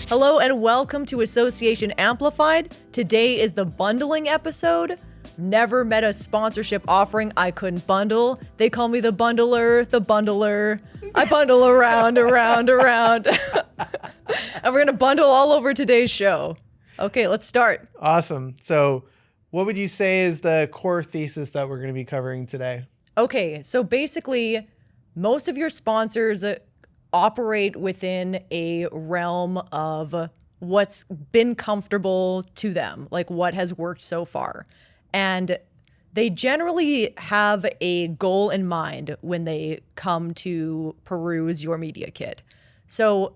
Hello and welcome to Association Amplified. Today is the bundling episode. Never met a sponsorship offering I couldn't bundle. They call me the bundler. I bundle around. And we're going to bundle all over today's show. Okay, let's start. Awesome. So what would you say is the core thesis that we're going to be covering today? Okay, so basically, most of your sponsors operate within a realm of what's been comfortable to them, like what has worked so far. And they generally have a goal in mind when they come to peruse your media kit. So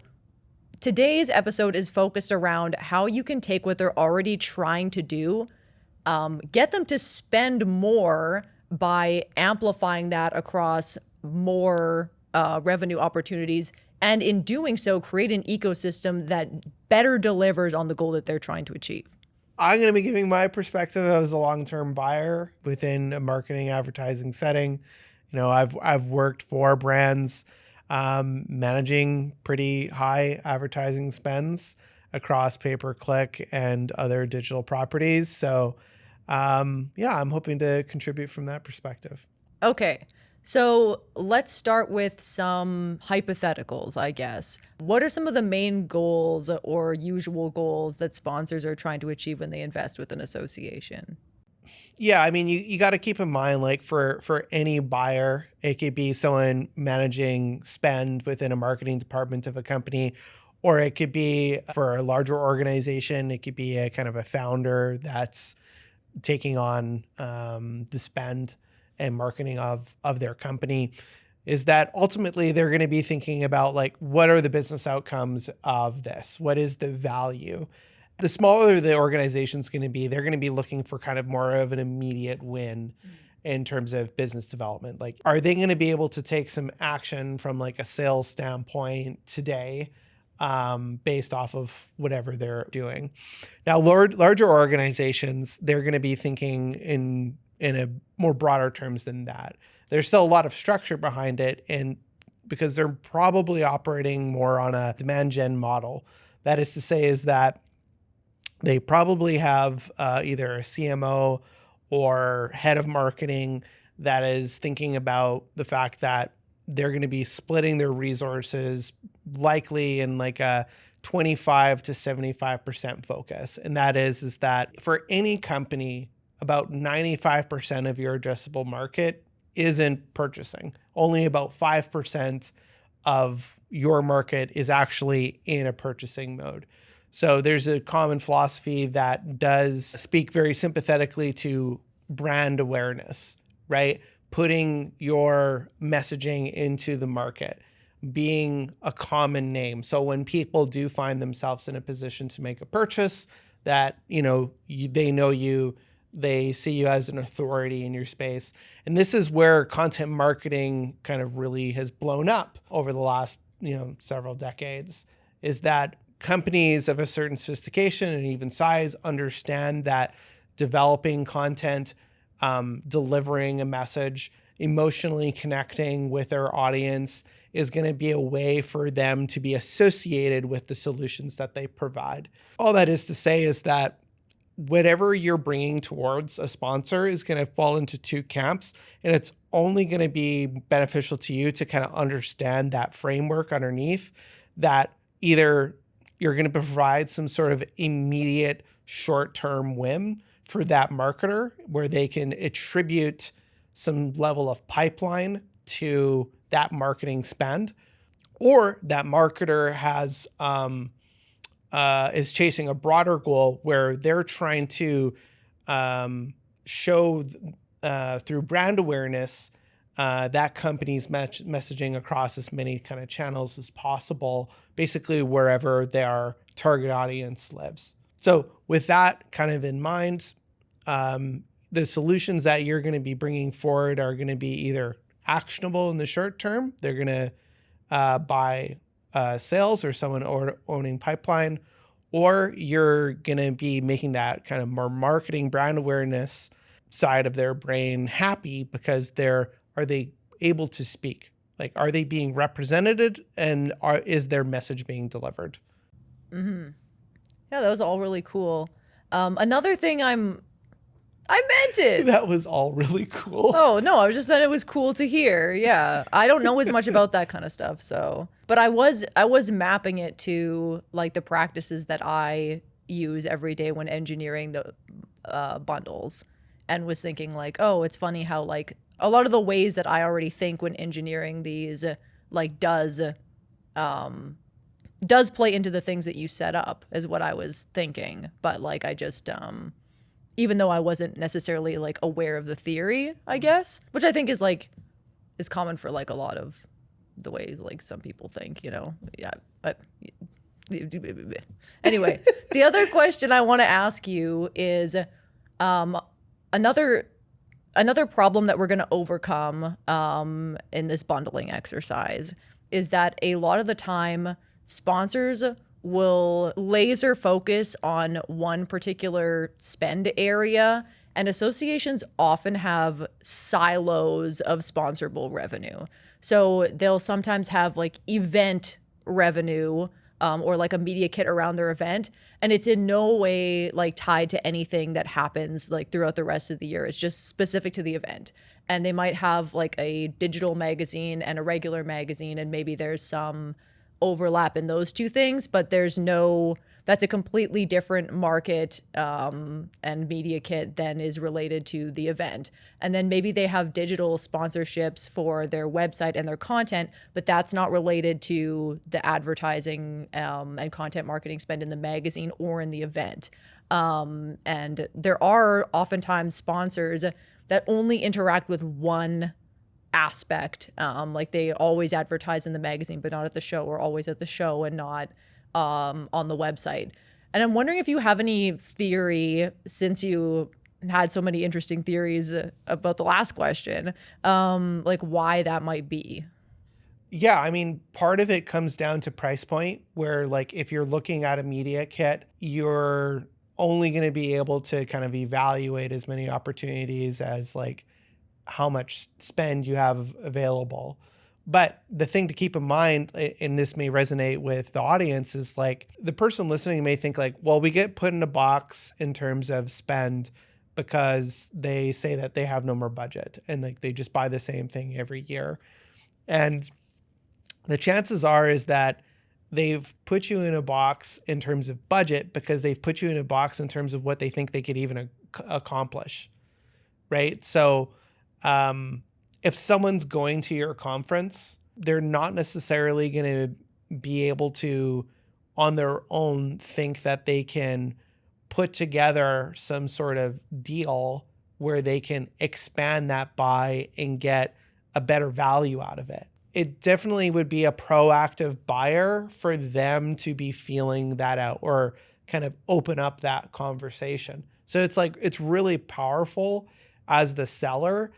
today's episode is focused around how you can take what they're already trying to do, get them to spend more by amplifying that across more revenue opportunities, and in doing so, create an ecosystem that better delivers on the goal that they're trying to achieve. I'm going to be giving my perspective as a long-term buyer within a marketing advertising setting. You know, I've worked for brands managing pretty high advertising spends across pay-per-click and other digital properties. So, I'm hoping to contribute from that perspective. Okay. So let's start with some hypotheticals, I guess. What are some of the main goals or usual goals that sponsors are trying to achieve when they invest with an association? Yeah, I mean, you got to keep in mind, like for any buyer, it could be someone managing spend within a marketing department of a company, or it could be for a larger organization. It could be a kind of a founder that's taking on the spend and marketing of their company. Is that ultimately they're going to be thinking about, like, what are the business outcomes of this? What is the value? The smaller the organization's going to be, they're going to be looking for kind of more of an immediate win in terms of business development. Like, are they going to be able to take some action from like a sales standpoint today based off of whatever they're doing? Now, larger organizations, they're going to be thinking in a more broader terms than that. There's still a lot of structure behind it, and because they're probably operating more on a demand gen model. That is to say, is that they probably have either a CMO or head of marketing that is thinking about the fact that they're going to be splitting their resources likely in like a 25 to 75% focus. And that is that for any company, about 95% of your addressable market isn't purchasing. Only about 5% of your market is actually in a purchasing mode. So there's a common philosophy that does speak very sympathetically to brand awareness, right? Putting your messaging into the market, being a common name. So when people do find themselves in a position to make a purchase, that, they know you, they see you as an authority in your space. And this is where content marketing kind of really has blown up over the last, several decades, is that companies of a certain sophistication and even size understand that developing content, delivering a message, emotionally connecting with their audience is going to be a way for them to be associated with the solutions that they provide. All that is to say is that whatever you're bringing towards a sponsor is going to fall into two camps, and it's only going to be beneficial to you to kind of understand that framework underneath, that either you're going to provide some sort of immediate short-term win for that marketer where they can attribute some level of pipeline to that marketing spend, or that marketer has is chasing a broader goal where they're trying to show through brand awareness that company's messaging across as many kind of channels as possible, basically wherever their target audience lives. So with that kind of in mind, the solutions that you're going to be bringing forward are going to be either actionable in the short term. They're going to buy sales or someone owning pipeline, or you're going to be making that kind of more marketing brand awareness side of their brain happy because are they able to speak Like, are they being represented, and is their message being delivered? Yeah, that was all really cool. Another thing I meant it. That was all really cool. Oh, no, I was just saying it was cool to hear. Yeah. I don't know as much about that kind of stuff, so. But I was mapping it to like the practices that I use every day when engineering the bundles, and was thinking like, oh, it's funny how like a lot of the ways that I already think when engineering these like does play into the things that you set up is what I was thinking. But like I just even though I wasn't necessarily like aware of the theory, I guess, which I think is common for like a lot of the ways like some people think, you know. Yeah. Anyway, the other question I want to ask you is another problem that we're going to overcome in this bundling exercise is that a lot of the time sponsors will laser focus on one particular spend area, and associations often have silos of sponsorable revenue. So they'll sometimes have like event revenue or like a media kit around their event, and it's in no way like tied to anything that happens like throughout the rest of the year. It's just specific to the event. And they might have like a digital magazine and a regular magazine, and maybe there's some overlap in those two things, but that's a completely different market and media kit than is related to the event. And then maybe they have digital sponsorships for their website and their content, but that's not related to the advertising and content marketing spend in the magazine or in the event. And there are oftentimes sponsors that only interact with one aspect. Like they always advertise in the magazine, but not at the show, or always at the show and not on the website. And I'm wondering if you have any theory, since you had so many interesting theories about the last question, like why that might be. Yeah, I mean, part of it comes down to price point, where like if you're looking at a media kit, you're only going to be able to kind of evaluate as many opportunities as like how much spend you have available. But the thing to keep in mind, and this may resonate with the audience, is like the person listening may think like, well, we get put in a box in terms of spend because they say that they have no more budget and like they just buy the same thing every year. And the chances are is that they've put you in a box in terms of budget because they've put you in a box in terms of what they think they could even accomplish, right? So if someone's going to your conference, they're not necessarily going to be able to, on their own, think that they can put together some sort of deal where they can expand that buy and get a better value out of it. It definitely would be a proactive buyer for them to be feeling that out or kind of open up that conversation. So it's like, it's really powerful as the seller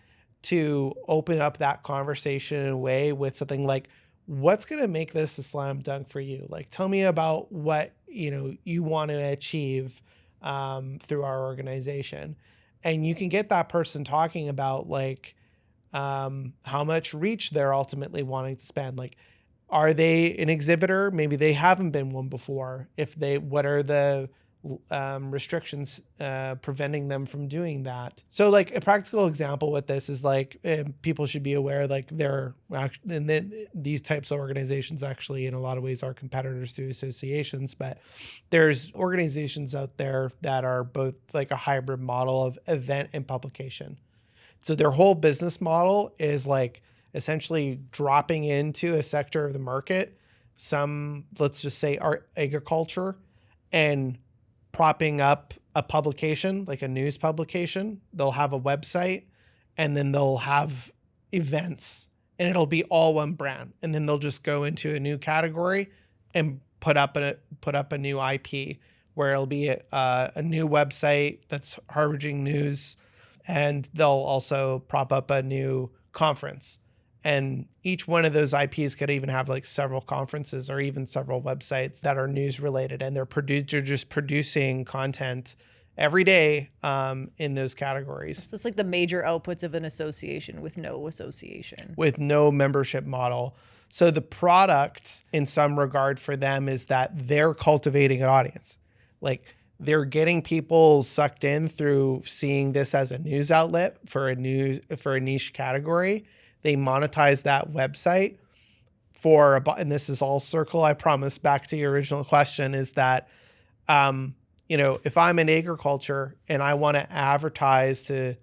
to open up that conversation in a way with something like, what's going to make this a slam dunk for you? Like, tell me about what, you want to achieve through our organization. And you can get that person talking about like, how much reach they're ultimately wanting to spend. Like, are they an exhibitor? Maybe they haven't been one before. What are the restrictions preventing them from doing that? So like a practical example with this is like people should be aware like these types of organizations actually in a lot of ways are competitors to associations, but there's organizations out there that are both like a hybrid model of event and publication. So their whole business model is like essentially dropping into a sector of the market, let's just say agriculture, and propping up a publication, like a news publication. They'll have a website and then they'll have events and it'll be all one brand. And then they'll just go into a new category and put up a new IP where it'll be a new website that's harboring news. And they'll also prop up a new conference. And each one of those IPs could even have like several conferences or even several websites that are news related. And they're just producing content every day in those categories. So it's like the major outputs of an association with no association. With no membership model. So the product in some regard for them is that they're cultivating an audience. Like they're getting people sucked in through seeing this as a news outlet for a niche category. They monetize that website and this is all circle, I promise, back to your original question, is that, if I'm in agriculture and I want to advertise to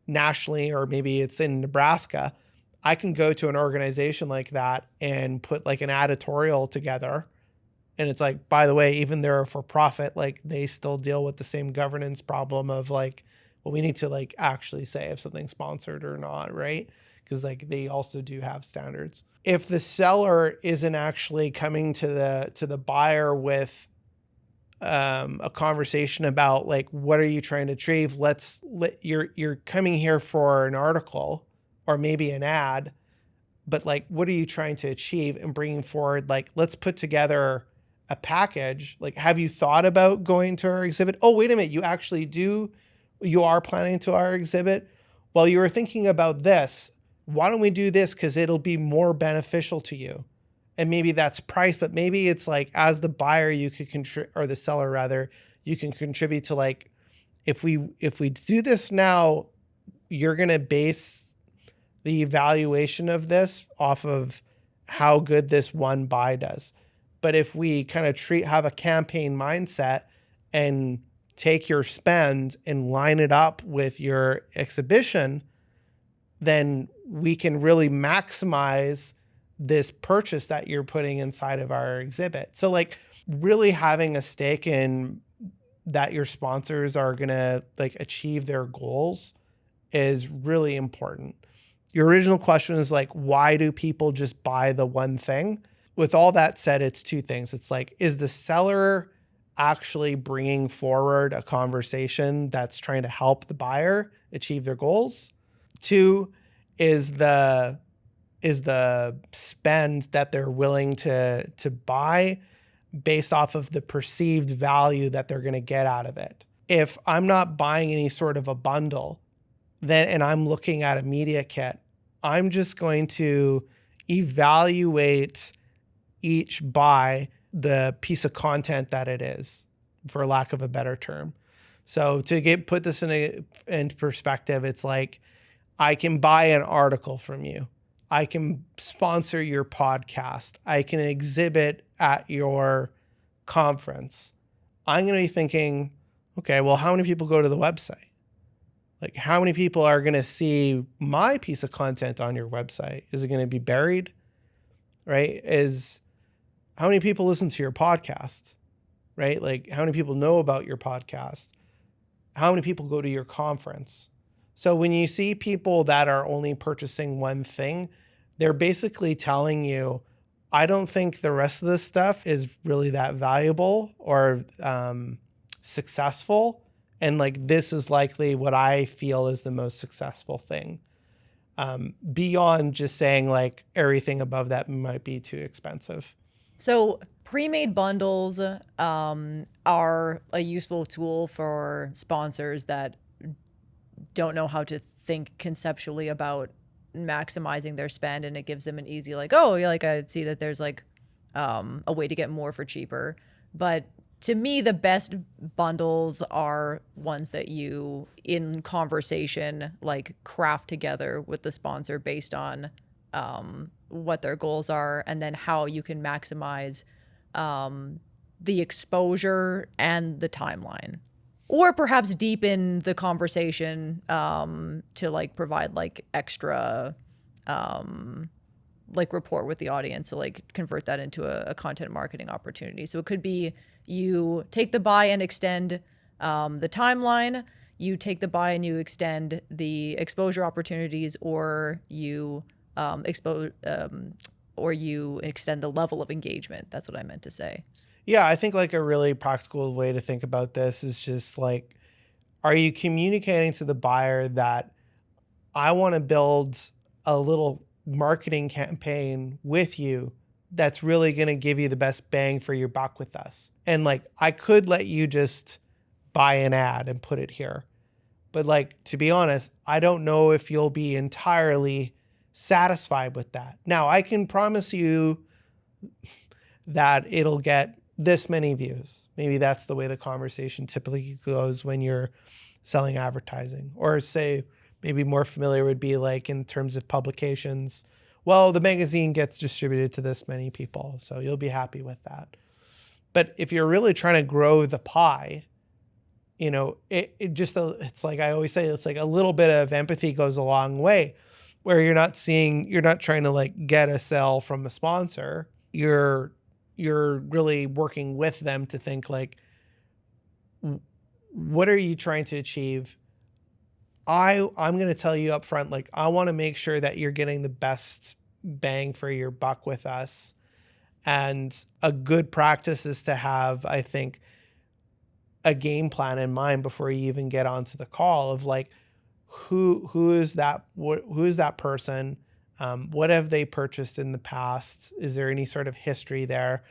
nationally, or maybe it's in Nebraska, I can go to an organization like that and put like an editorial together. And it's like, by the way, even they're for profit, like they still deal with the same governance problem of like, well, we need to like actually say if something's sponsored or not, right? Because like they also do have standards. If the seller isn't actually coming to the buyer with a conversation about like, what are you trying to achieve? You're coming here for an article or maybe an ad, but like, what are you trying to achieve? And bringing forward, like, let's put together a package. Like, have you thought about going to our exhibit? Oh, wait a minute. You are planning to our exhibit? Well, you were thinking about this. Why don't we do this? Because it'll be more beneficial to you. And maybe that's price, but maybe it's like, as the buyer, you could or the seller rather, you can contribute to like, if we do this now, you're going to base the evaluation of this off of how good this one buy does. But if we kind of have a campaign mindset and take your spend and line it up with your exhibition, then we can really maximize this purchase that you're putting inside of our exhibit. So like really having a stake in that your sponsors are going to like achieve their goals is really important. Your original question is like, why do people just buy the one thing? With all that said, it's two things. It's like, is the seller actually bringing forward a conversation that's trying to help the buyer achieve their goals? Two, is the spend that they're willing to buy based off of the perceived value that they're going to get out of it. If I'm not buying any sort of a bundle, and I'm looking at a media kit, I'm just going to evaluate each buy the piece of content that it is, for lack of a better term. So to put this into perspective, it's like, I can buy an article from you. I can sponsor your podcast. I can exhibit at your conference. I'm going to be thinking, okay, well, how many people go to the website? Like, how many people are going to see my piece of content on your website? Is it going to be buried? Right? How many people listen to your podcast? Right? Like, how many people know about your podcast? How many people go to your conference? So when you see people that are only purchasing one thing, they're basically telling you, I don't think the rest of this stuff is really that valuable or successful. And like, this is likely what I feel is the most successful thing. Beyond just saying like everything above that might be too expensive. So pre-made bundles are a useful tool for sponsors that don't know how to think conceptually about maximizing their spend, and it gives them an easy like, oh, yeah, like I see that there's like a way to get more for cheaper. But to me, the best bundles are ones that you, in conversation, like craft together with the sponsor based on what their goals are, and then how you can maximize the exposure and the timeline. Or perhaps deepen the conversation to like provide like extra like rapport with the audience, to like convert that into a content marketing opportunity. So it could be you take the buy and extend the timeline, you take the buy and you extend the exposure opportunities, or you extend the level of engagement. That's what I meant to say. Yeah, I think like a really practical way to think about this is just like, are you communicating to the buyer that I want to build a little marketing campaign with you that's really going to give you the best bang for your buck with us? And like, I could let you just buy an ad and put it here. But like, to be honest, I don't know if you'll be entirely satisfied with that. Now, I can promise you that it'll get this many views. Maybe that's the way the conversation typically goes when you're selling advertising. Or say, maybe more familiar would be like in terms of publications. Well, the magazine gets distributed to this many people, so you'll be happy with that. But if you're really trying to grow the pie, you know, it's like I always say, it's like a little bit of empathy goes a long way, where you're not trying to like get a sell from a sponsor. You're really working with them to think like, what are you trying to achieve? I'm going to tell you up front, like, I want to make sure that you're getting the best bang for your buck with us. And a good practice is to have, I think, a game plan in mind before you even get onto the call of like, who is that person? What have they purchased in the past? Is there any sort of history there?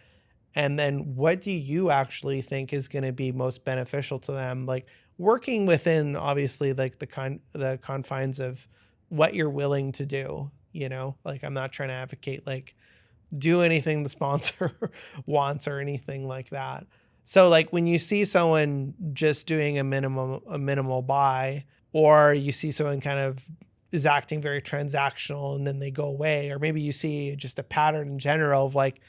And then what do you actually think is going to be most beneficial to them? Like, working within obviously like the confines of what you're willing to do, you know, like I'm not trying to advocate like do anything the sponsor wants or anything like that. So like when you see someone just doing a minimal buy, or you see someone kind of is acting very transactional and then they go away, or maybe you see just a pattern in general of like,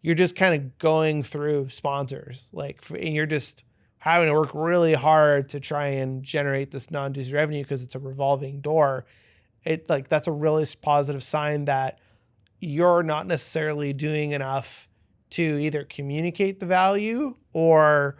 you're just kind of going through sponsors, like, and you're just having to work really hard to try and generate this non-dues revenue because it's a revolving door. It like, that's a really positive sign that you're not necessarily doing enough to either communicate the value or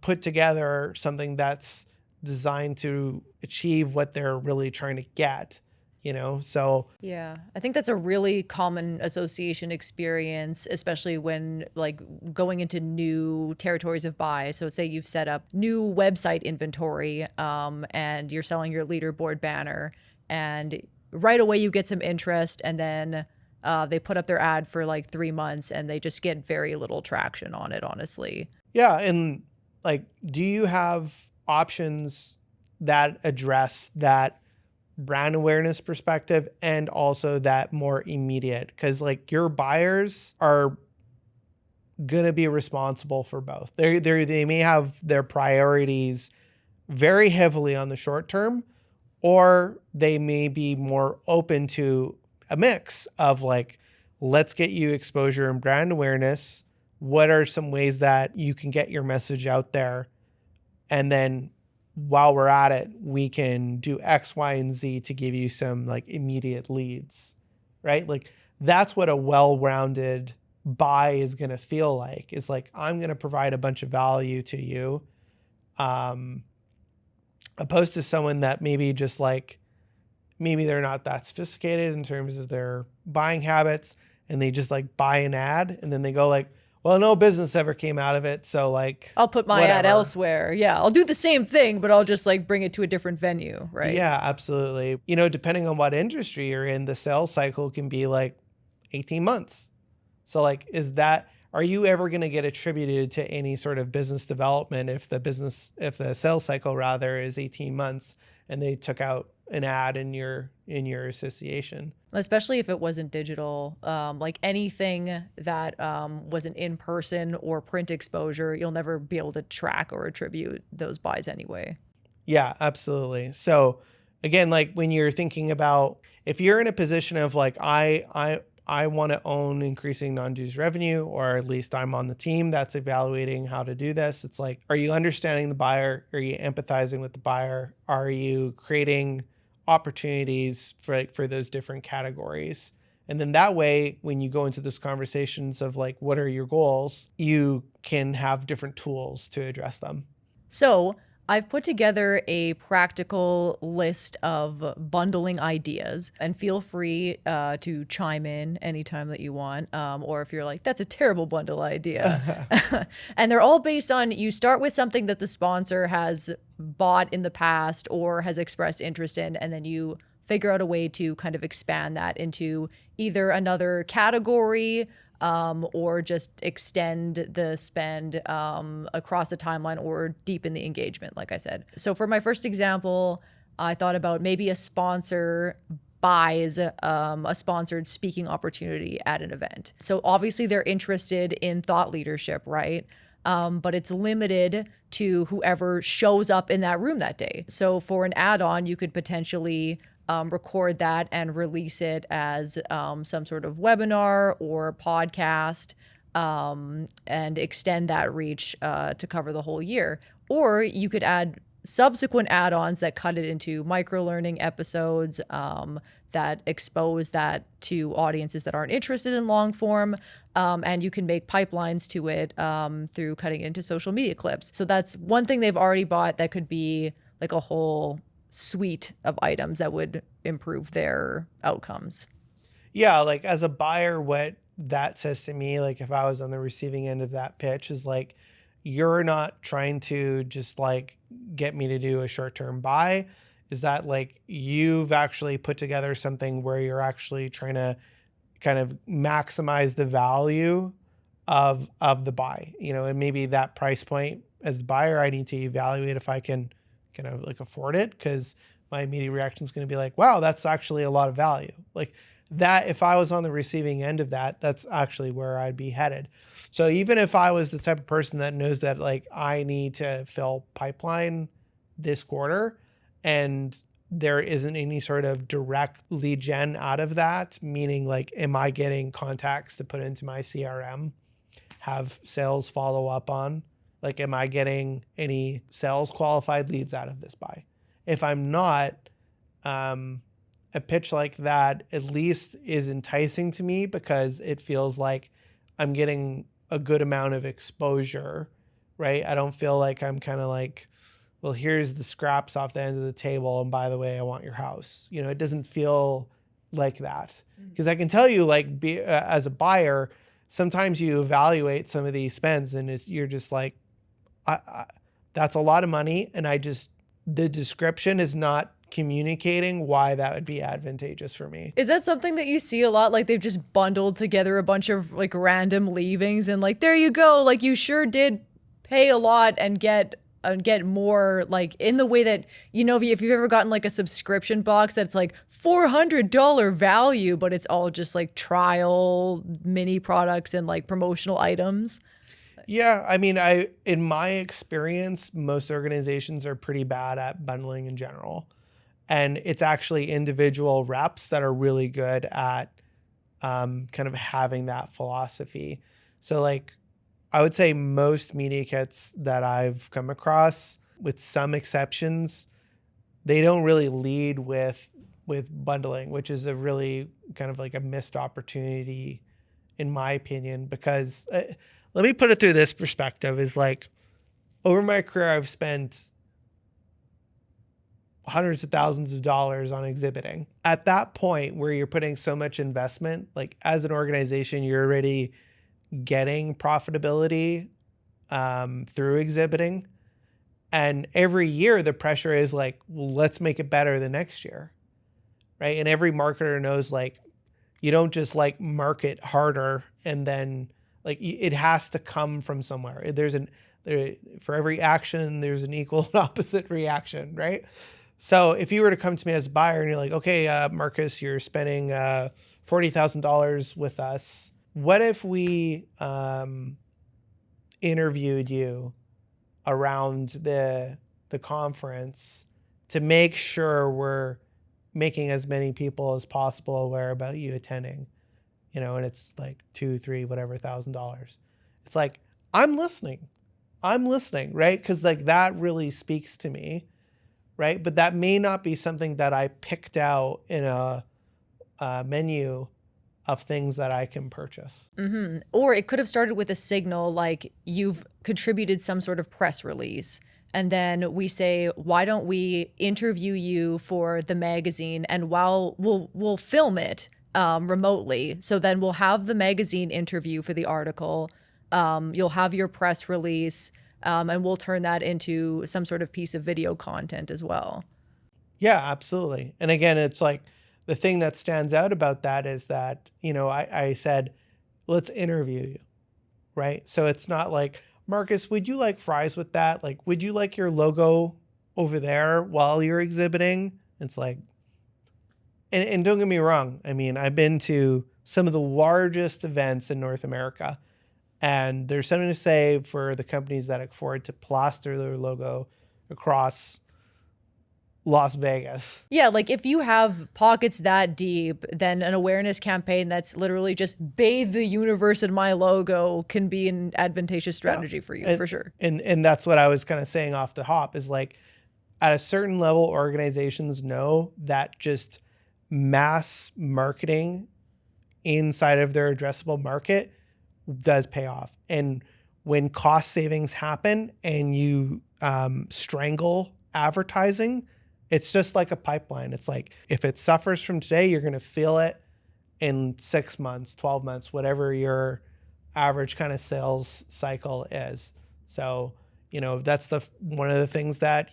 put together something that's designed to achieve what they're really trying to get. You know, so yeah, I think that's a really common association experience, especially when like going into new territories of buy. So say you've set up new website inventory and you're selling your leaderboard banner, and right away you get some interest, and then they put up their ad for like 3 months and they just get very little traction on it, honestly. Yeah. And like, do you have options that address that brand awareness perspective and also that more immediate? Because like your buyers are going to be responsible for both. They may have their priorities very heavily on the short term, or they may be more open to a mix of like, let's get you exposure and brand awareness. What are some ways that you can get your message out there? And then while we're at it, we can do X, Y, and Z to give you some like immediate leads, right? Like that's what a well-rounded buy is going to feel like. Is like, I'm going to provide a bunch of value to you, opposed to someone that maybe just like, maybe they're not that sophisticated in terms of their buying habits, and they just like buy an ad and then they go like, well, no business ever came out of it, so like, I'll put my whatever. ad elsewhere. Yeah, I'll do the same thing, but I'll just like bring it to a different venue, right? Yeah, absolutely. You know, depending on what industry you're in, the sales cycle can be like 18 months. So like, are you ever going to get attributed to any sort of business development if the sales cycle rather is 18 months and they took out an ad in your association? Especially if it wasn't digital, like anything that was an in-person or print exposure, you'll never be able to track or attribute those buys anyway. Yeah, absolutely. So again, like when you're thinking about, if you're in a position of like, I want to own increasing non-dues revenue, or at least I'm on the team that's evaluating how to do this. It's like, are you understanding the buyer? Are you empathizing with the buyer? Are you creating opportunities for those different categories? And then that way, when you go into those conversations of like, what are your goals, you can have different tools to address them. So I've put together a practical list of bundling ideas, and feel free to chime in anytime that you want, or if you're like, that's a terrible bundle idea. And they're all based on, you start with something that the sponsor has bought in the past or has expressed interest in, and then you figure out a way to kind of expand that into either another category, or just extend the spend across the timeline or deepen the engagement, like I said. So for my first example, I thought about maybe a sponsor buys a sponsored speaking opportunity at an event. So obviously they're interested in thought leadership, right? But it's limited to whoever shows up in that room that day. So for an add-on, you could potentially record that and release it as some sort of webinar or podcast, and extend that reach to cover the whole year. Or you could add subsequent add-ons that cut it into micro-learning episodes that expose that to audiences that aren't interested in long form. And you can make pipelines to it through cutting it into social media clips. So that's one thing they've already bought that could be like a whole suite of items that would improve their outcomes. Yeah, like as a buyer, what that says to me, like if I was on the receiving end of that pitch, is like, you're not trying to just like get me to do a short-term buy. Is that like you've actually put together something where you're actually trying to kind of maximize the value of the buy, and maybe that price point as the buyer, I need to evaluate if I can kind of like afford it, because my immediate reaction is going to be like, wow, that's actually a lot of value. Like that, if I was on the receiving end of that, that's actually where I'd be headed. So even if I was the type of person that knows that like I need to fill pipeline this quarter and there isn't any sort of direct lead gen out of that, meaning like, am I getting contacts to put into my CRM, have sales follow up on? Like, am I getting any sales qualified leads out of this buy? If I'm not, a pitch like that at least is enticing to me because it feels like I'm getting a good amount of exposure, right? I don't feel like I'm kind of like, well, here's the scraps off the end of the table, and by the way, I want your house. It doesn't feel like that. Because I can tell you, like, as a buyer, sometimes you evaluate some of these spends and you're just like, that's a lot of money, and the description is not communicating why that would be advantageous for me. Is that something that you see a lot? Like they've just bundled together a bunch of like random leavings and like, there you go. Like you sure did pay a lot and get more, like in the way that, if you've ever gotten like a subscription box that's like $400 value, but it's all just like trial mini products and like promotional items. Yeah, I mean, in my experience, most organizations are pretty bad at bundling in general. And it's actually individual reps that are really good at kind of having that philosophy. So like, I would say most media kits that I've come across, with some exceptions, they don't really lead with bundling, which is a really kind of like a missed opportunity, in my opinion, because let me put it through this perspective is like, over my career, I've spent hundreds of thousands of dollars on exhibiting. At that point where you're putting so much investment, like as an organization, you're already getting profitability through exhibiting. And every year the pressure is like, well, let's make it better the next year. Right. And every marketer knows like, you don't just like market harder and then like it has to come from somewhere. For every action, there's an equal and opposite reaction. Right. So if you were to come to me as a buyer and you're like, okay, Marcus, you're spending $40,000 with us. What if we interviewed you around the conference to make sure we're making as many people as possible aware about you attending, and it's like $2, $3, whatever, $1,000. It's like, I'm listening, right? Because like that really speaks to me, right? But that may not be something that I picked out in a menu of things that I can purchase. Mm-hmm. Or it could have started with a signal like you've contributed some sort of press release. And then we say, why don't we interview you for the magazine, and while we'll film it remotely. So then we'll have the magazine interview for the article. You'll have your press release, and we'll turn that into some sort of piece of video content as well. Yeah, absolutely. And again, it's like the thing that stands out about that is that, I said, let's interview you, right? So it's not like, Marcus, would you like fries with that? Like, would you like your logo over there while you're exhibiting? It's like, and don't get me wrong. I mean, I've been to some of the largest events in North America, and there's something to say for the companies that afford to plaster their logo across Las Vegas. Yeah, like if you have pockets that deep, then an awareness campaign that's literally just bathe the universe in my logo can be an advantageous strategy for you, for sure. And that's what I was kind of saying off the hop is like, at a certain level, organizations know that just mass marketing inside of their addressable market does pay off. And when cost savings happen and you strangle advertising, it's just like a pipeline. It's like, if it suffers from today, you're going to feel it in 6 months, 12 months, whatever your average kind of sales cycle is. So, that's one of the things that,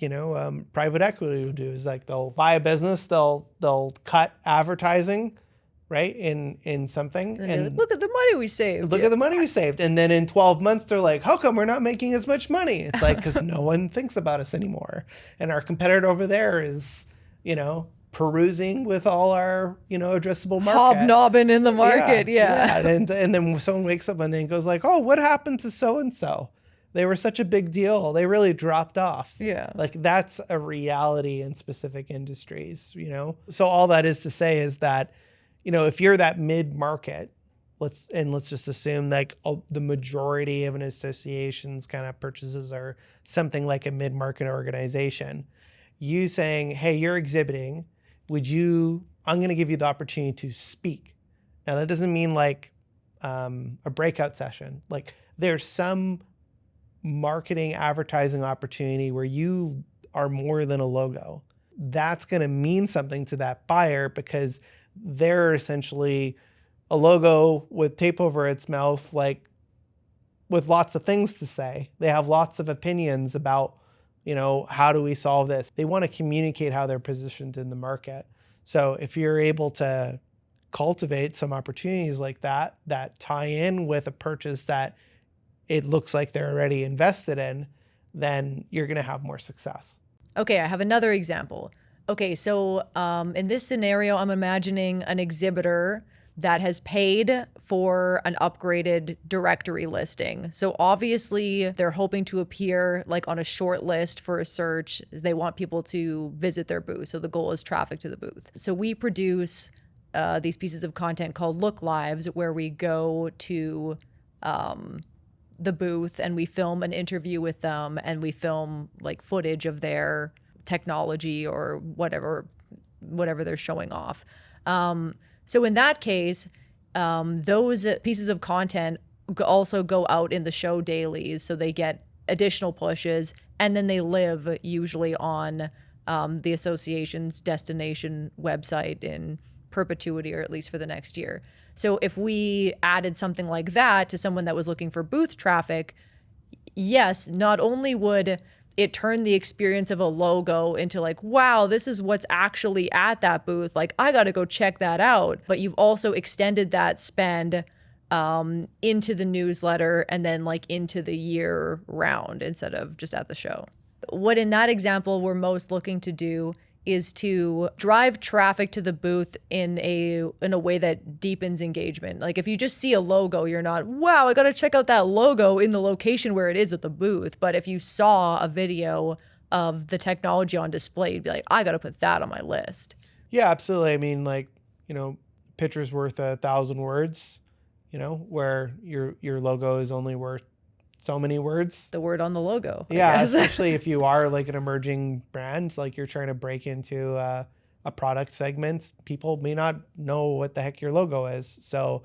private equity will do is like, they'll buy a business, they'll cut advertising, right, in something, and look at the money we saved. Look at the money we saved. And then in 12 months, they're like, how come we're not making as much money? It's like, because no one thinks about us anymore. And our competitor over there is, perusing with all our, addressable market. Hobnobbing in the market, yeah. And then someone wakes up and then goes like, oh, what happened to so-and-so? They were such a big deal. They really dropped off. Yeah. Like, that's a reality in specific industries, So all that is to say is that, if you're that mid-market, let's just assume like the majority of an association's kind of purchases are something like a mid-market organization, you saying, hey, you're exhibiting, I'm going to give you the opportunity to speak. Now, that doesn't mean like a breakout session. Like, there's some marketing advertising opportunity where you are more than a logo. That's going to mean something to that buyer because they're essentially a logo with tape over its mouth, like with lots of things to say. They have lots of opinions about, how do we solve this? They want to communicate how they're positioned in the market. So if you're able to cultivate some opportunities like that tie in with a purchase that it looks like they're already invested in, then you're going to have more success. Okay, I have another example. Okay, so in this scenario, I'm imagining an exhibitor that has paid for an upgraded directory listing. So obviously they're hoping to appear like on a short list for a search. They want people to visit their booth. So the goal is traffic to the booth. So we produce these pieces of content called Look Lives, where we go to the booth and we film an interview with them, and we film like footage of their technology or whatever they're showing off. So in that case, those pieces of content also go out in the show dailies, so they get additional pushes, and then they live usually on the association's destination website in perpetuity, or at least for the next year. So if we added something like that to someone that was looking for booth traffic, yes, not only would it turn the experience of a logo into like, wow, this is what's actually at that booth, like I gotta go check that out, but you've also extended that spend into the newsletter and then like into the year round instead of just at the show. What in that example we're most looking to do is to drive traffic to the booth in a way that deepens engagement. Like if you just see a logo, you're not, wow, I gotta check out that logo in the location where it is at the booth. But if you saw a video of the technology on display, you'd be like, I gotta put that on my list. Yeah, absolutely. I mean, like, picture's worth 1,000 words, where your logo is only worth so many words. The word on the logo. Yeah, especially if you are like an emerging brand, like you're trying to break into a product segment, people may not know what the heck your logo is. So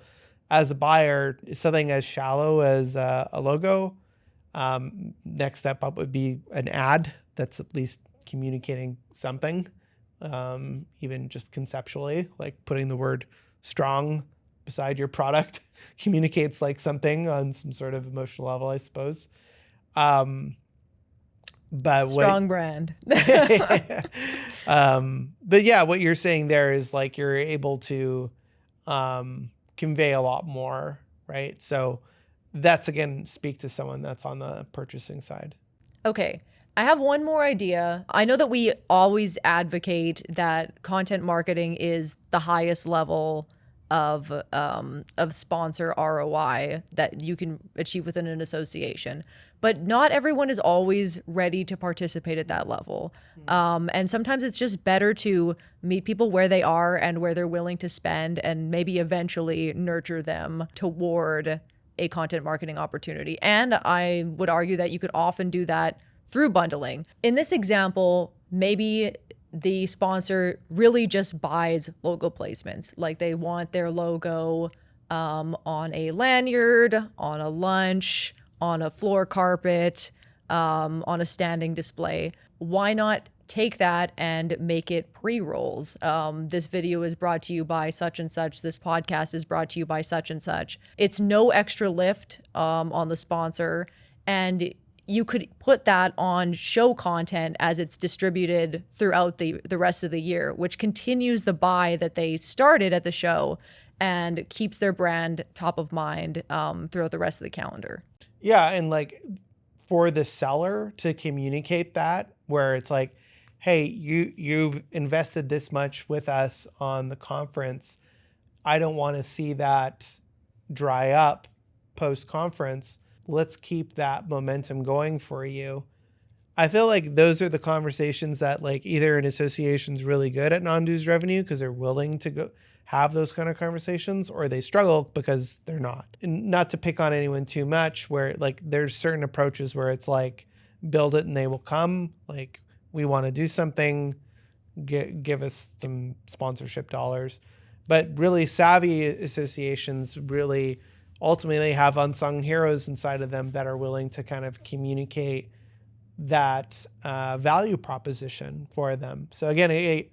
as a buyer, something as shallow as a logo, next step up would be an ad that's at least communicating something, even just conceptually, like putting the word strong beside your product communicates like something on some sort of emotional level, I suppose. But strong brand. But yeah, what you're saying there is like you're able to convey a lot more, right? So that's, again, speak to someone that's on the purchasing side. Okay. I have one more idea. I know that we always advocate that content marketing is the highest level of sponsor ROI that you can achieve within an association, but not everyone is always ready to participate at that level. And sometimes it's just better to meet people where they are and where they're willing to spend, and maybe eventually nurture them toward a content marketing opportunity. And I would argue that you could often do that through bundling. In this example, maybe the sponsor really just buys logo placements. Like they want their logo on a lanyard, on a lunch, on a floor carpet, on a standing display. Why not take that and make it pre-rolls? This video is brought to you by such and such. This podcast is brought to you by such and such. It's no extra lift on the sponsor, and you could put that on show content as it's distributed throughout the rest of the year, which continues the buy that they started at the show and keeps their brand top of mind throughout the rest of the calendar. Yeah, and like for the seller to communicate that, where it's like, hey, you've invested this much with us on the conference. I don't want to see that dry up post-conference. Let's keep that momentum going for you. I feel like those are the conversations that like either an association's really good at non-dues revenue because they're willing to go have those kind of conversations, or they struggle because they're not. And not to pick on anyone too much, where like there's certain approaches where it's like build it and they will come. Like we want to do something, give us some sponsorship dollars. But really savvy associations really ultimately have unsung heroes inside of them that are willing to kind of communicate that value proposition for them. So again,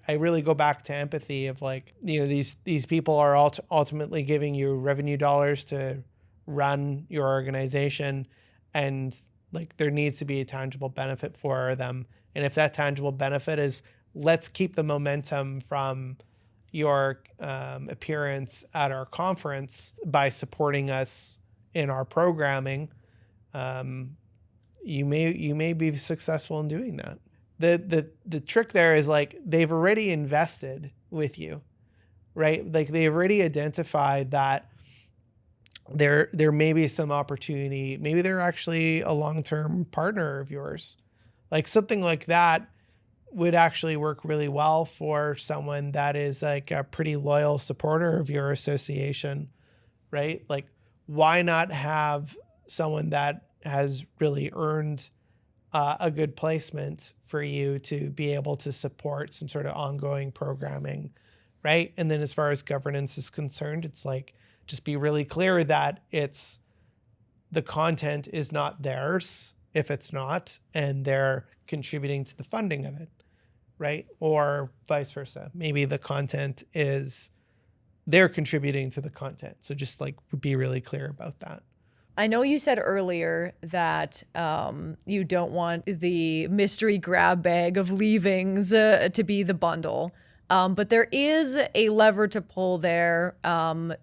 I really go back to empathy of like, you know, these people are ultimately giving you revenue dollars to run your organization, and like there needs to be a tangible benefit for them. And if that tangible benefit is let's keep the momentum from your appearance at our conference by supporting us in our programming, you may be successful in doing that. The trick there is like they've already invested with you, right? Like they've already identified that there may be some opportunity. Maybe they're actually a long-term partner of yours. Like something like that would actually work really well for someone that is like a pretty loyal supporter of your association, right? Like why not have someone that has really earned a good placement for you to be able to support some sort of ongoing programming, right? And then as far as governance is concerned, it's like just be really clear that it's the content is not theirs if it's not, and they're contributing to the funding of it, right? Or vice versa. Maybe the content is they're contributing to the content. So just like be really clear about that. I know you said earlier that you don't want the mystery grab bag of leavings to be the bundle. But there is a lever to pull there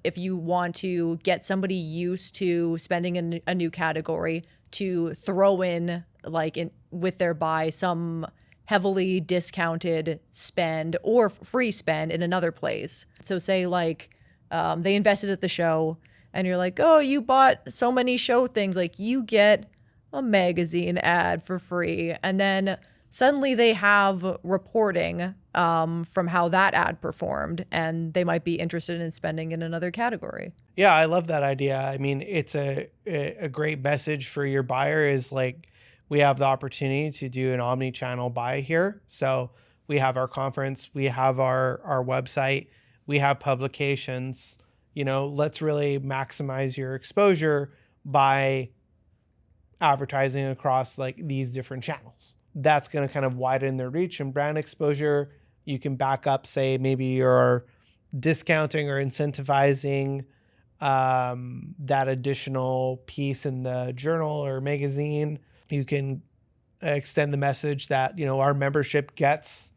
if you want to get somebody used to spending a new category to throw in, like with their buy, some heavily discounted spend or free spend in another place. So say like they invested at the show and you're like, oh, you bought so many show things, like you get a magazine ad for free. And then suddenly they have reporting from how that ad performed, and they might be interested in spending in another category. Yeah, I love that idea. I mean, it's a great message for your buyer is like, we have the opportunity to do an omni-channel buy here. So we have our conference, we have our website, we have publications. You know, let's really maximize your exposure by advertising across like these different channels. That's going to kind of widen their reach and brand exposure. You can back up, say, maybe you're discounting or incentivizing that additional piece in the journal or magazine. You can extend the message that, you know, our membership gets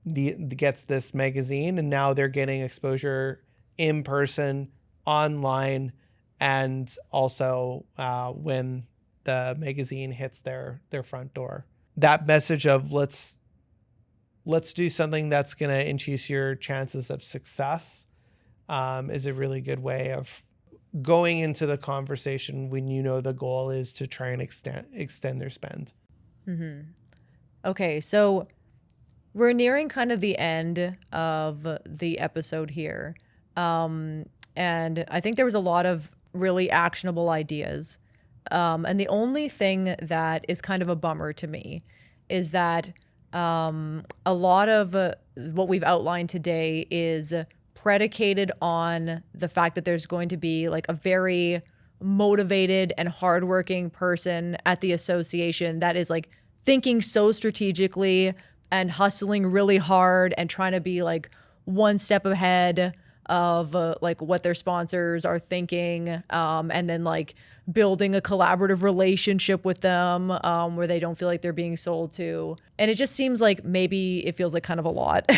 this magazine, and now they're getting exposure in person, online, and also when the magazine hits their front door. That message of let's do something that's going to increase your chances of success is a really good way of going into the conversation when you know the goal is to try and extend their spend. Okay, so we're nearing kind of the end of the episode here. And I think there was a lot of really actionable ideas. And the only thing that is kind of a bummer to me is that a lot of what we've outlined today is predicated on the fact that there's going to be like a very motivated and hardworking person at the association that is like thinking so strategically and hustling really hard and trying to be like one step ahead of like what their sponsors are thinking, and then like building a collaborative relationship with them where they don't feel like they're being sold to. And it just seems like maybe it feels like kind of a lot.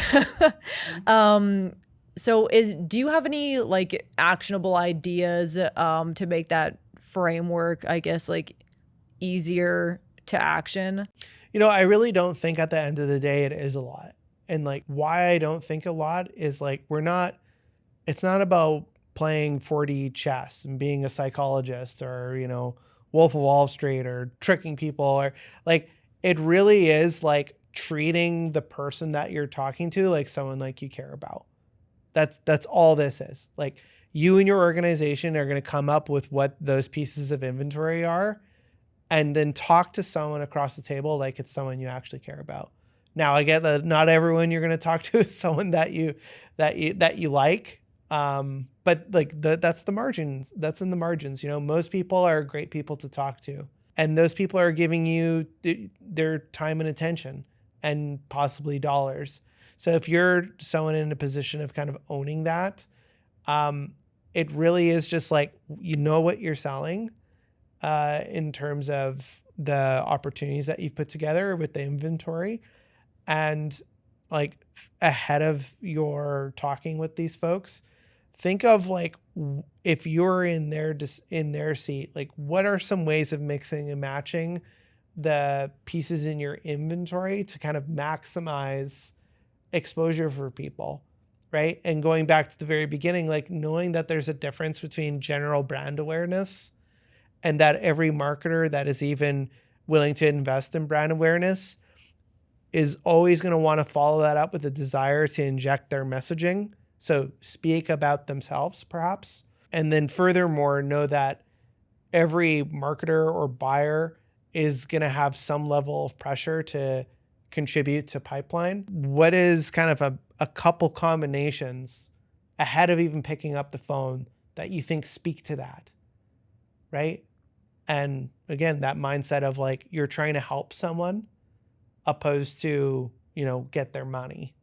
So do you have any like actionable ideas to make that framework, I guess, like easier to action? I really don't think at the end of the day it is a lot. And like why I don't think a lot is like it's not about playing 4D chess and being a psychologist or, Wolf of Wall Street or tricking people, or like it really is like treating the person that you're talking to like someone like you care about. That's all this is. Like you and your organization are going to come up with what those pieces of inventory are and then talk to someone across the table like it's someone you actually care about. Now I get that not everyone you're going to talk to is someone that you like. But like that's the margins. That's in the margins. Most people are great people to talk to, and those people are giving you their time and attention and possibly dollars. So if you're someone in a position of kind of owning that, it really is just like, what you're selling, in terms of the opportunities that you've put together with the inventory, and like ahead of your talking with these folks, think of like, if you're in their seat, like what are some ways of mixing and matching the pieces in your inventory to kind of maximize exposure for people, right? And going back to the very beginning, like knowing that there's a difference between general brand awareness and that every marketer that is even willing to invest in brand awareness is always going to want to follow that up with a desire to inject their messaging. So speak about themselves, perhaps. And then furthermore, know that every marketer or buyer is going to have some level of pressure to contribute to pipeline. What is kind of a couple combinations ahead of even picking up the phone that you think speak to that, right? And again, that mindset of like you're trying to help someone opposed to, get their money,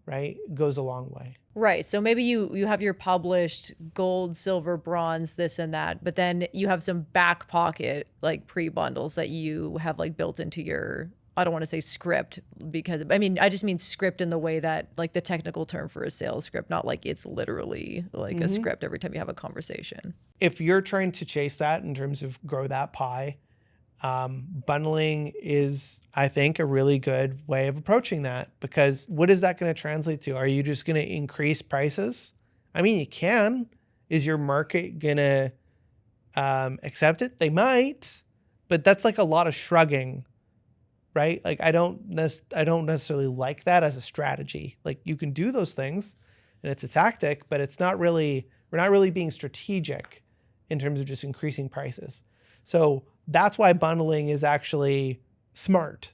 right? Goes a long way. Right. So maybe you have your published gold, silver, bronze, this and that, but then you have some back pocket like pre-bundles that you have like built into your, I don't want to say script, because I just mean script in the way that like the technical term for a sales script, not like it's literally like a script every time you have a conversation. If you're trying to chase that in terms of grow that pie, bundling is, I think, a really good way of approaching that, because what is that going to translate to? Are you just going to increase prices? I mean, you can. Is your market going to accept it? They might, but that's like a lot of shrugging, right? Like I don't necessarily like that as a strategy. Like you can do those things and it's a tactic, but we're not really being strategic in terms of just increasing prices. So that's why bundling is actually smart,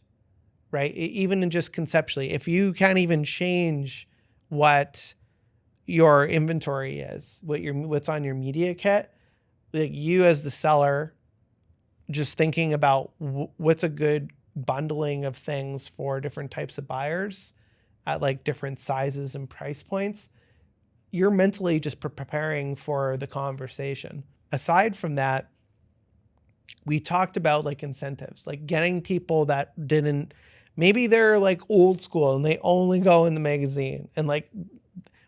right? Even in just conceptually, if you can't even change what your inventory is, what's on your media kit, like you as the seller, just thinking about what's a good bundling of things for different types of buyers at like different sizes and price points, you're mentally just preparing for the conversation. Aside from that, we talked about like incentives, like getting people that maybe they're like old school and they only go in the magazine, and like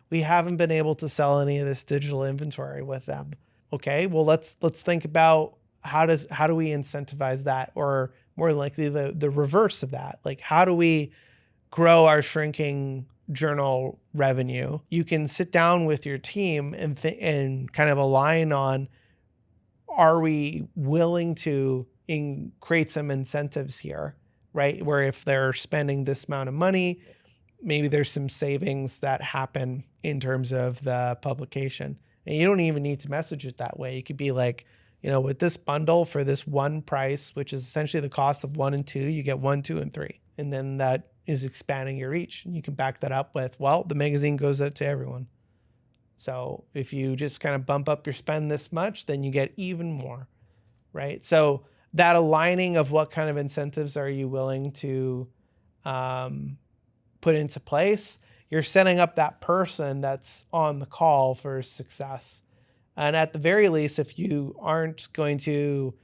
we haven't been able to sell any of this digital inventory with them. Okay, well, let's think about how do we incentivize that, or more likely the reverse of that. Like, how do we grow our shrinking journal revenue? You can sit down with your team and kind of align on, are we willing to create some incentives here, right? Where if they're spending this amount of money, maybe there's some savings that happen in terms of the publication. And you don't even need to message it that way. You could be like, with this bundle for this one price, which is essentially the cost of 1 and 2, you get 1, 2, and 3. And then that is expanding your reach. And you can back that up with, well, the magazine goes out to everyone. So if you just kind of bump up your spend this much, then you get even more, right? So that aligning of what kind of incentives are you willing to put into place, you're setting up that person that's on the call for success. And at the very least, if you aren't going to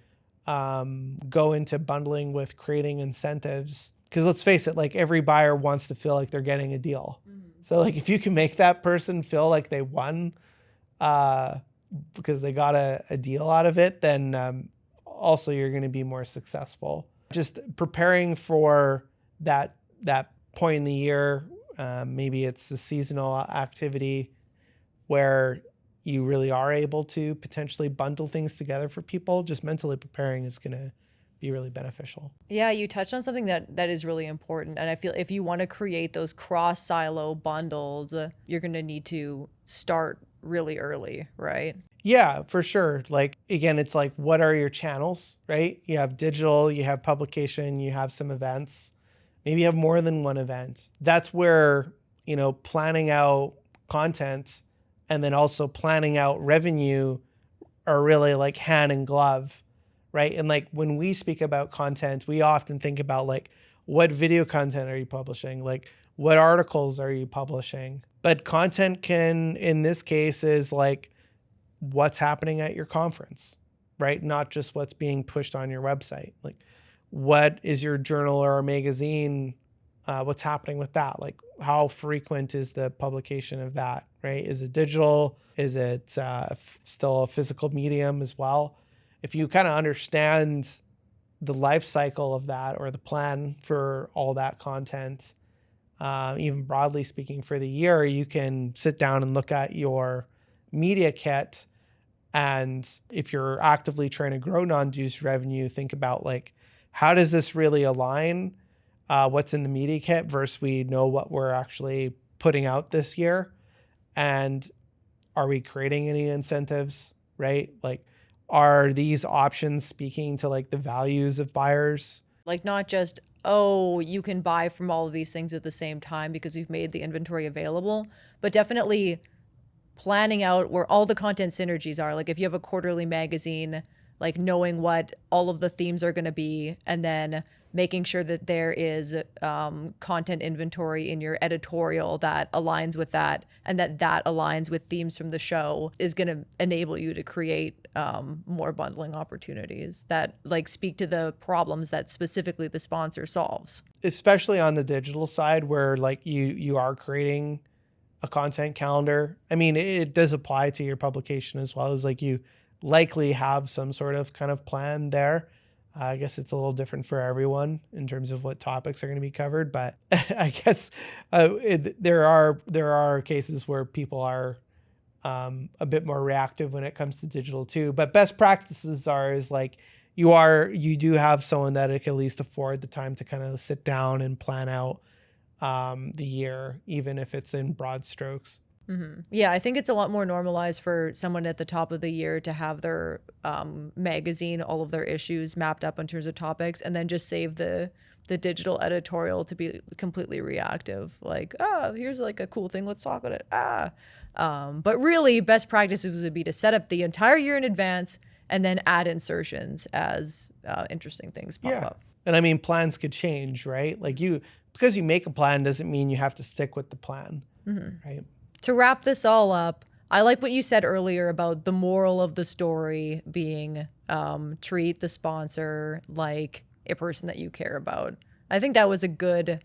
go into bundling with creating incentives, because let's face it, like every buyer wants to feel like they're getting a deal. Mm-hmm. So like if you can make that person feel like they won because they got a deal out of it, then also you're going to be more successful. Just preparing for that point in the year, maybe it's the seasonal activity where you really are able to potentially bundle things together for people. Just mentally preparing is going to be really beneficial. Yeah, you touched on something that is really important. And I feel if you want to create those cross-silo bundles, you're going to need to start really early, right? Yeah, for sure. Like, again, it's like, what are your channels, right? You have digital, you have publication, you have some events. Maybe you have more than one event. That's where, planning out content and then also planning out revenue are really like hand in glove, right? And like when we speak about content, we often think about like, what video content are you publishing? Like, what articles are you publishing? But content can, in this case, is like what's happening at your conference, right? Not just what's being pushed on your website. Like, what is your journal or magazine? What's happening with that? Like, how frequent is the publication of that, right? Is it digital? Is it still a physical medium as well? If you kind of understand the life cycle of that, or the plan for all that content, even broadly speaking for the year, you can sit down and look at your media kit. And if you're actively trying to grow non-dues revenue, think about like, how does this really align what's in the media kit versus we know what we're actually putting out this year? And are we creating any incentives, right? Like, are these options speaking to like the values of buyers? Like, not just, oh, you can buy from all of these things at the same time because we've made the inventory available, but definitely planning out where all the content synergies are. Like if you have a quarterly magazine, like knowing what all of the themes are going to be, and then making sure that there is content inventory in your editorial that aligns with that, and that aligns with themes from the show, is going to enable you to create more bundling opportunities that like speak to the problems that specifically the sponsor solves. Especially on the digital side, where like you are creating a content calendar. I mean, it does apply to your publication as well, as like you likely have some sort of kind of plan there. I guess it's a little different for everyone in terms of what topics are going to be covered, but I guess there are cases where people are a bit more reactive when it comes to digital too. But best practices is like you do have someone that can at least afford the time to kind of sit down and plan out the year, even if it's in broad strokes. Mm-hmm. Yeah, I think it's a lot more normalized for someone at the top of the year to have their magazine, all of their issues mapped up in terms of topics, and then just save the digital editorial to be completely reactive. Like, here's like a cool thing, let's talk about it. But really, best practices would be to set up the entire year in advance and then add insertions as interesting things pop up. And I mean, plans could change, right? Like because you make a plan doesn't mean you have to stick with the plan, right? To wrap this all up, I like what you said earlier about the moral of the story being treat the sponsor like a person that you care about. I think that was a good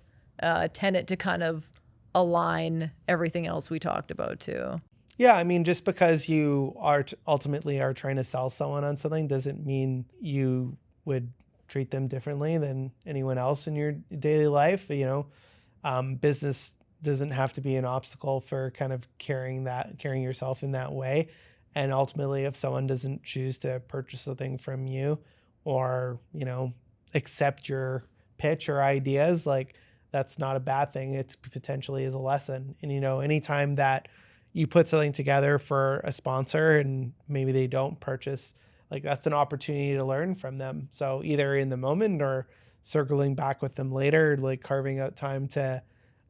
tenet to kind of align everything else we talked about too. Yeah, I mean, just because you are ultimately are trying to sell someone on something doesn't mean you would treat them differently than anyone else in your daily life. Business doesn't have to be an obstacle for kind of carrying yourself in that way. And ultimately, if someone doesn't choose to purchase something from you or, accept your pitch or ideas, like that's not a bad thing. It's potentially is a lesson. And, anytime that you put something together for a sponsor and maybe they don't purchase, like that's an opportunity to learn from them. So either in the moment or circling back with them later, like carving out time to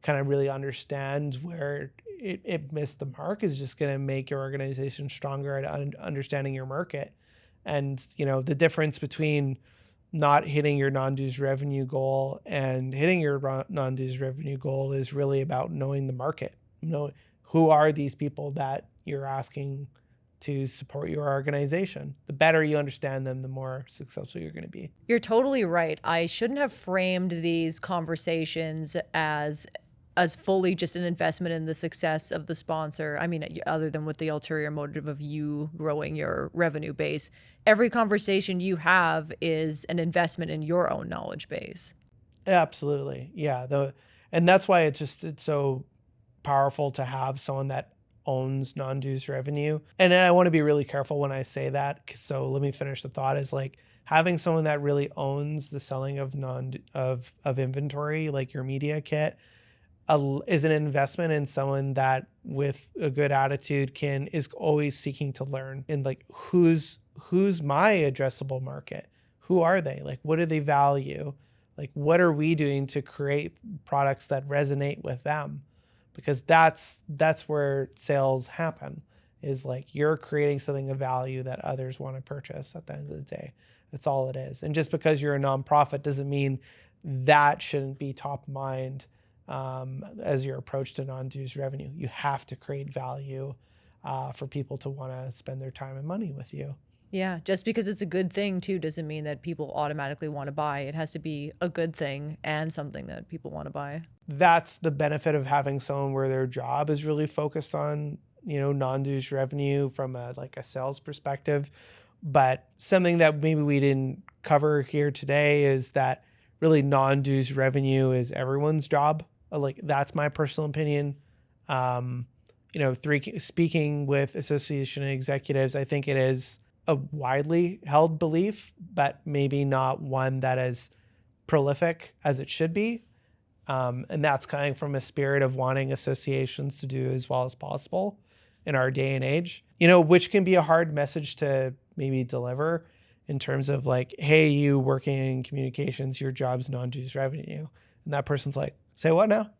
kind of really understand where it missed the mark is just going to make your organization stronger at understanding your market. And, the difference between not hitting your non-dues revenue goal and hitting your non-dues revenue goal is really about knowing the market. Who are these people that you're asking to support your organization? The better you understand them, the more successful you're going to be. You're totally right. I shouldn't have framed these conversations as fully just an investment in the success of the sponsor. I mean, other than with the ulterior motive of you growing your revenue base, every conversation you have is an investment in your own knowledge base. Absolutely. Yeah. And that's why it's so powerful to have someone that owns non-dues revenue. And then I want to be really careful when I say that. So let me finish the thought is like having someone that really owns the selling of of inventory, like your media kit, is an investment in someone that with a good attitude is always seeking to learn and like who's my addressable market? Who are they? Like, what do they value? Like, what are we doing to create products that resonate with them? Because that's where sales happen, is like you're creating something of value that others want to purchase at the end of the day. That's all it is. And just because you're a nonprofit doesn't mean that shouldn't be top of mind as your approach to non-dues revenue. You have to create value for people to want to spend their time and money with you. Yeah, just because it's a good thing too doesn't mean that people automatically want to buy. It has to be a good thing and something that people want to buy. That's the benefit of having someone where their job is really focused on, non-dues revenue from a sales perspective. But something that maybe we didn't cover here today is that really non-dues revenue is everyone's job. Like that's my personal opinion. Speaking with association executives, I think it is a widely held belief, but maybe not one that is prolific as it should be. And that's coming from a spirit of wanting associations to do as well as possible in our day and age, which can be a hard message to maybe deliver in terms of like, hey, you working in communications, your job's non-dues revenue. And that person's like, say what now?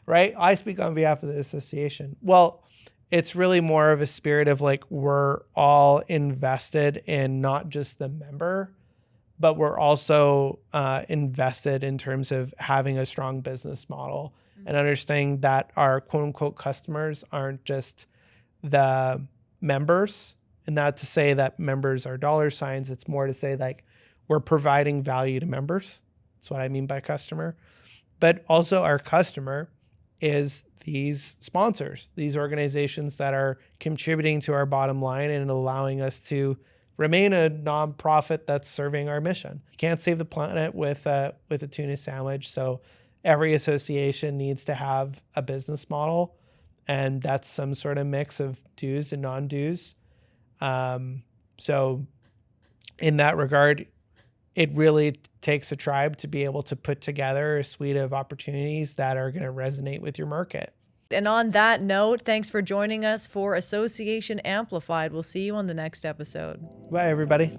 Right? I speak on behalf of the association. Well, it's really more of a spirit of like, we're all invested in not just the member, but we're also invested in terms of having a strong business model and understanding that our quote unquote customers aren't just the members. And not to say that members are dollar signs. It's more to say like we're providing value to members. That's what I mean by customer. But also our customer is these sponsors, these organizations that are contributing to our bottom line and allowing us to remain a nonprofit that's serving our mission. You can't save the planet with a tuna sandwich. So every association needs to have a business model, and that's some sort of mix of dues and non-dues. So in that regard, it really takes a tribe to be able to put together a suite of opportunities that are going to resonate with your market. And on that note, thanks for joining us for Association Amplified. We'll see you on the next episode. Bye, everybody.